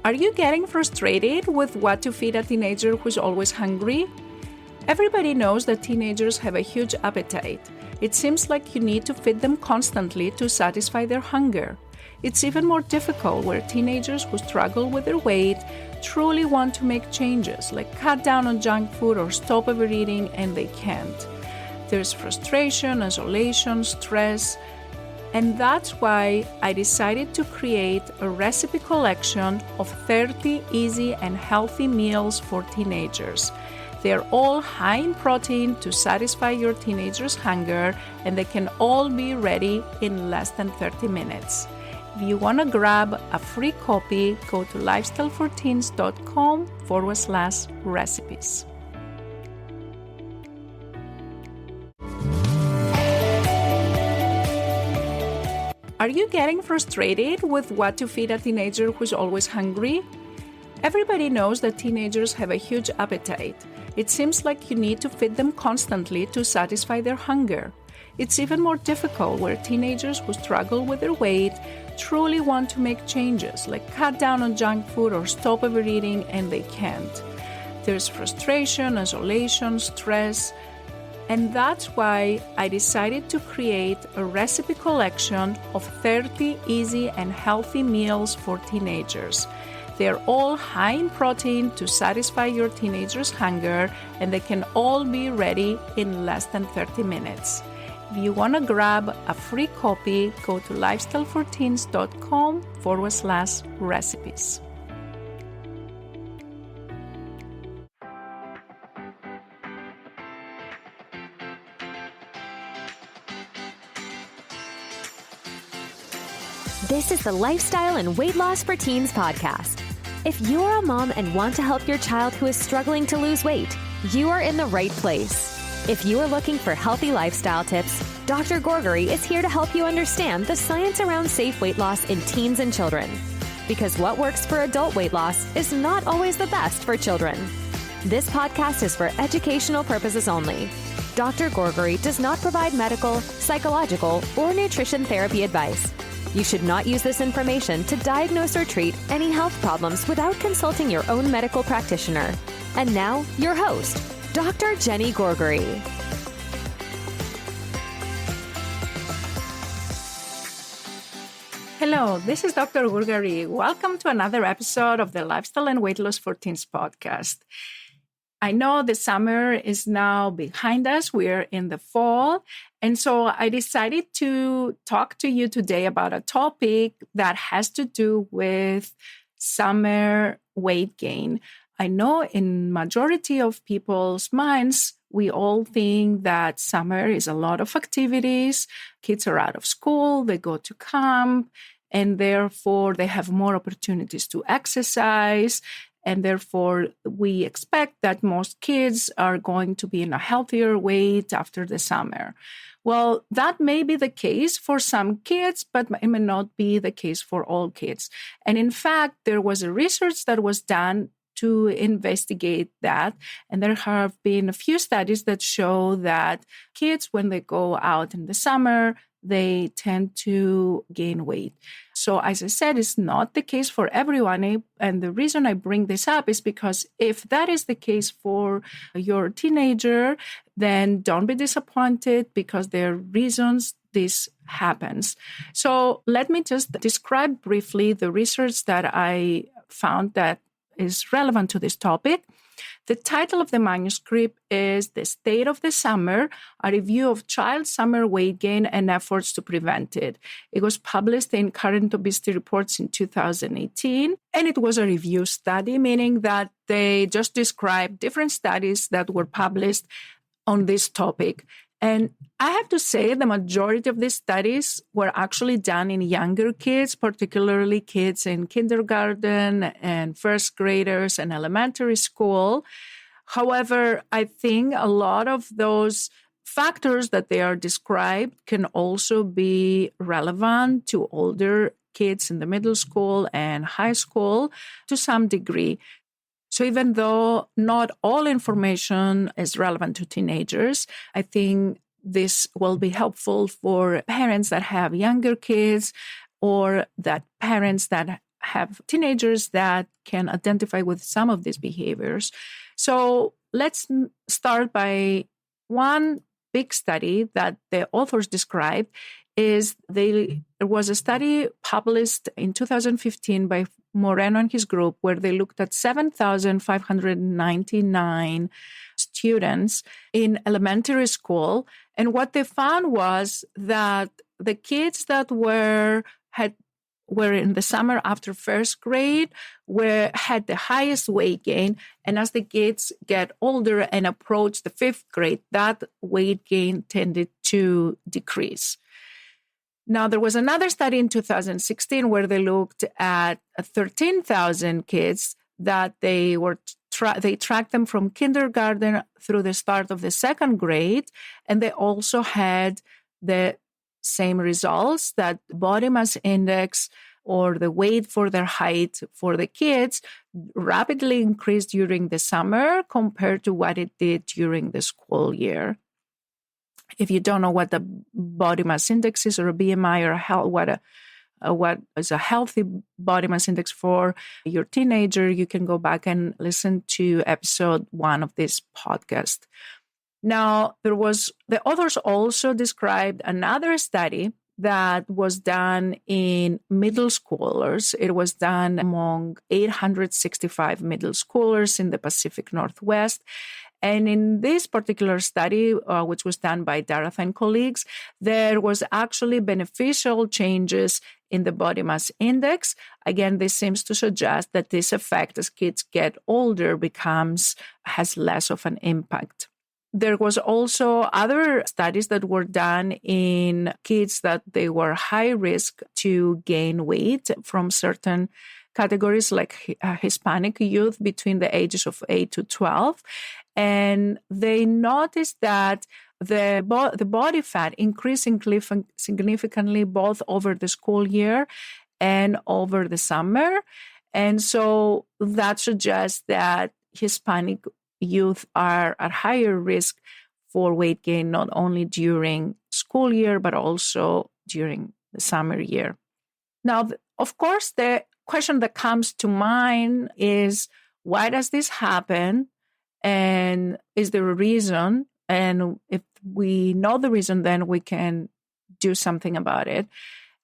Are you getting frustrated with what to feed a teenager who's always hungry? Everybody knows that teenagers have a huge appetite. It seems like you need to feed them constantly to satisfy their hunger. It's even more difficult where teenagers who struggle with their weight truly want to make changes, like cut down on junk food or stop overeating, and they can't. There's frustration, isolation, stress, and that's why I decided to create a recipe collection of 30 easy and healthy meals for teenagers. They're all high in protein to satisfy your teenager's hunger, and they can all be ready in less than 30 minutes. If you want to grab a free copy, go to lifestyleforteens.com/recipes. Are you getting frustrated with what to feed a teenager who's always hungry? Everybody knows that teenagers have a huge appetite. It seems like you need to feed them constantly to satisfy their hunger. It's even more difficult where teenagers who struggle with their weight truly want to make changes, like cut down on junk food or stop overeating, and they can't. There's frustration, isolation, stress, and that's why I decided to create a recipe collection of 30 easy and healthy meals for teenagers. They're all high in protein to satisfy your teenager's hunger, and they can all be ready in less than 30 minutes. If you want to grab a free copy, go to lifestyleforteens.com/recipes. This is the Lifestyle and Weight Loss for Teens podcast. If you're a mom and want to help your child who is struggling to lose weight, you are in the right place. If you are looking for healthy lifestyle tips, Dr. Gourgari is here to help you understand the science around safe weight loss in teens and children. Because what works for adult weight loss is not always the best for children. This podcast is for educational purposes only. Dr. Gourgari does not provide medical, psychological, or nutrition therapy advice. You should not use this information to diagnose or treat any health problems without consulting your own medical practitioner. And now, your host, Dr. Jenny Gourgari. Hello, this is Dr. Gourgari. Welcome to another episode of the Lifestyle and Weight Loss for Teens podcast. I know the summer is now behind us. We're in the fall. And so I decided to talk to you today about a topic that has to do with summer weight gain. I know in majority of people's minds, we all think that summer is a lot of activities. Kids are out of school, they go to camp, and therefore they have more opportunities to exercise. And therefore, we expect that most kids are going to be in a healthier weight after the summer. Well, that may be the case for some kids, but it may not be the case for all kids. And in fact, there was a research that was done to investigate that. And there have been a few studies that show that kids, when they go out in the summer, they tend to gain weight. So as I said, it's not the case for everyone. And the reason I bring this up is because if that is the case for your teenager, then don't be disappointed because there are reasons this happens. So let me just describe briefly the research that I found that is relevant to this topic. The title of the manuscript is The State of the Summer, a review of child summer weight gain and efforts to prevent it. It was published in Current Obesity Reports in 2018, and it was a review study, meaning that they just described different studies that were published on this topic. And I have to say the majority of these studies were actually done in younger kids, particularly kids in kindergarten and first graders and elementary school. However, I think a lot of those factors that they are described can also be relevant to older kids in the middle school and high school to some degree. So even though not all information is relevant to teenagers, I think this will be helpful for parents that have younger kids or that parents that have teenagers that can identify with some of these behaviors. So let's start by one big study that the authors described. There was a study published in 2015 by Moreno and his group where they looked at 7,599 students in elementary school. And what they found was that the kids that were in the summer after first grade had the highest weight gain. And as the kids get older and approach the fifth grade, that weight gain tended to decrease. Now, there was another study in 2016 where they looked at 13,000 kids that they tracked them from kindergarten through the start of the second grade, and they also had the same results, that body mass index or the weight for their height for the kids rapidly increased during the summer compared to what it did during the school year. If you don't know what the body mass index is, or a BMI, or what is a healthy body mass index for your teenager, you can go back and listen to episode 1 of this podcast. Now, the authors also described another study that was done in middle schoolers. It was done among 865 middle schoolers in the Pacific Northwest. And in this particular study, which was done by Darath and colleagues, there was actually beneficial changes in the body mass index. Again, this seems to suggest that this effect as kids get older has less of an impact. There was also other studies that were done in kids that they were high risk to gain weight from certain categories, like Hispanic youth between the ages of 8 to 12. And they noticed that the body fat increased significantly both over the school year and over the summer. And so that suggests that Hispanic youth are at higher risk for weight gain, not only during school year, but also during the summer year. Now, of course, the question that comes to mind is, why does this happen? And is there a reason? And if we know the reason, then we can do something about it.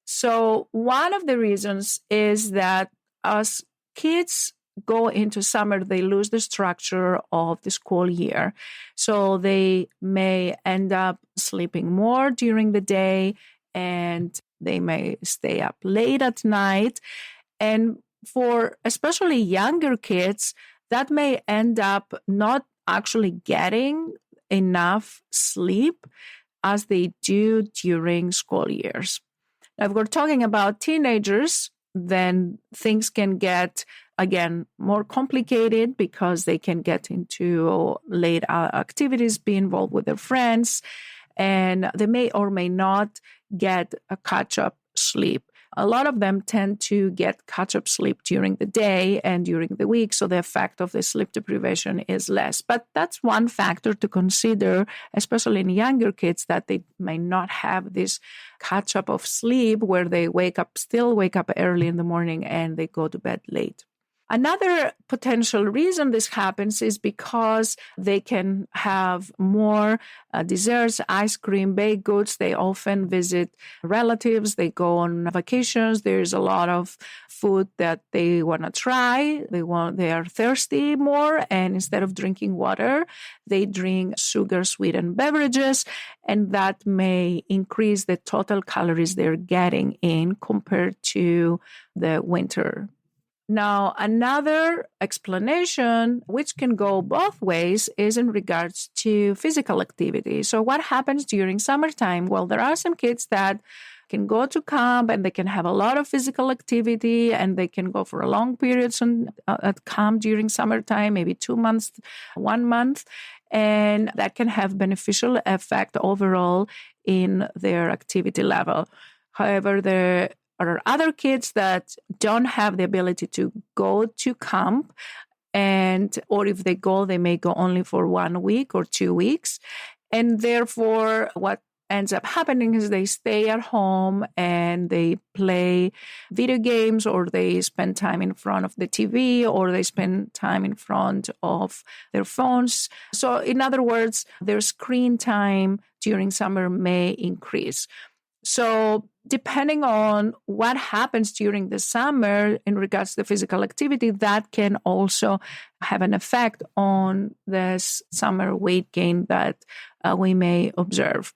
So one of the reasons is that as kids go into summer, they lose the structure of the school year. So they may end up sleeping more during the day, and they may stay up late at night. And for especially younger kids, that may end up not actually getting enough sleep as they do during school years. Now, if we're talking about teenagers, then things can get, again, more complicated because they can get into late activities, be involved with their friends, and they may or may not get a catch-up sleep. A lot of them tend to get catch-up sleep during the day and during the week, so the effect of the sleep deprivation is less. But that's one factor to consider, especially in younger kids, that they may not have this catch-up of sleep where they still wake up early in the morning and they go to bed late. Another potential reason this happens is because they can have more desserts, ice cream, baked goods. They often visit relatives. They go on vacations. There's a lot of food that they want to try. They are thirsty more, and instead of drinking water, they drink sugar-sweetened beverages, and that may increase the total calories they're getting in compared to the winter. Now, another explanation, which can go both ways, is in regards to physical activity. So what happens during summertime? Well, there are some kids that can go to camp and they can have a lot of physical activity, and they can go for a long periods at camp during summertime, maybe 2 months, 1 month, and that can have beneficial effect overall in their activity level. However, there are other kids that don't have the ability to go to camp, or if they go, they may go only for 1 week or 2 weeks. And therefore, what ends up happening is they stay at home and they play video games, or they spend time in front of the TV, or they spend time in front of their phones. So in other words, their screen time during summer may increase. So depending on what happens during the summer in regards to physical activity, that can also have an effect on this summer weight gain that we may observe.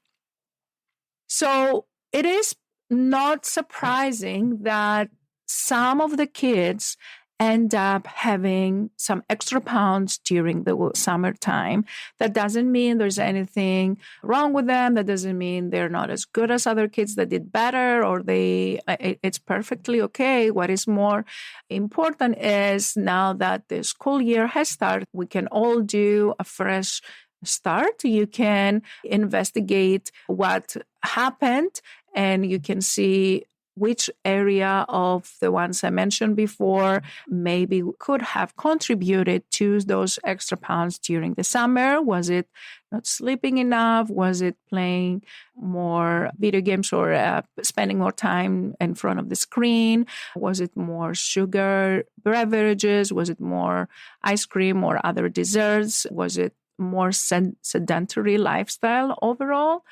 So it is not surprising that some of the kids end up having some extra pounds during the summertime. That doesn't mean there's anything wrong with them. That doesn't mean they're not as good as other kids that did better, or it's perfectly okay. What is more important is now that the school year has started, we can all do a fresh start. You can investigate what happened, and you can see which area of the ones I mentioned before maybe could have contributed to those extra pounds during the summer. Was it not sleeping enough? Was it playing more video games or spending more time in front of the screen? Was it more sugar beverages? Was it more ice cream or other desserts? Was it more sedentary lifestyle overall?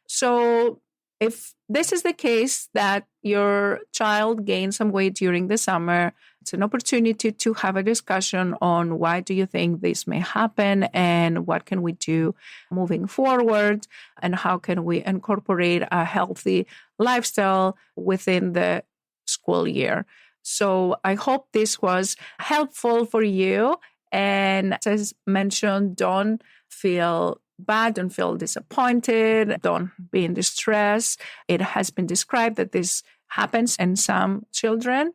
So if this is the case, that your child gained some weight during the summer, it's an opportunity to have a discussion on why do you think this may happen, and what can we do moving forward, and how can we incorporate a healthy lifestyle within the school year. So I hope this was helpful for you. And as mentioned, don't feel bad, don't feel disappointed, don't be in distress. It has been described that this happens in some children.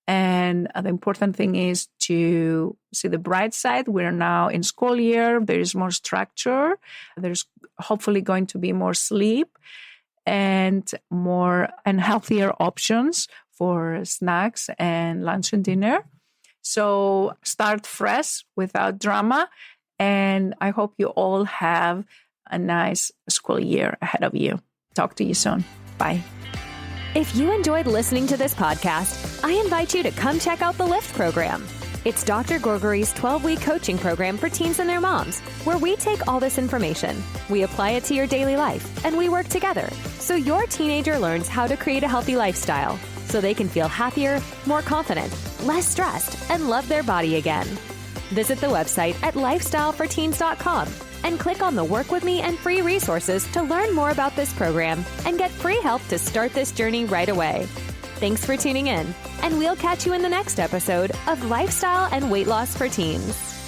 And the important thing is to see the bright side. We're now in school year. There is more structure. There's hopefully going to be more sleep and more and healthier options for snacks and lunch and dinner. So start fresh without drama. And I hope you all have a nice school year ahead of you. Talk to you soon. Bye. If you enjoyed listening to this podcast, I invite you to come check out the LIFT program. It's Dr. Gourgari's 12-week coaching program for teens and their moms, where we take all this information, we apply it to your daily life, and we work together so your teenager learns how to create a healthy lifestyle so they can feel happier, more confident, less stressed, and love their body again. Visit the website at lifestyleforteens.com and click on the Work With Me and free resources to learn more about this program and get free help to start this journey right away. Thanks for tuning in, and we'll catch you in the next episode of Lifestyle and Weight Loss for Teens.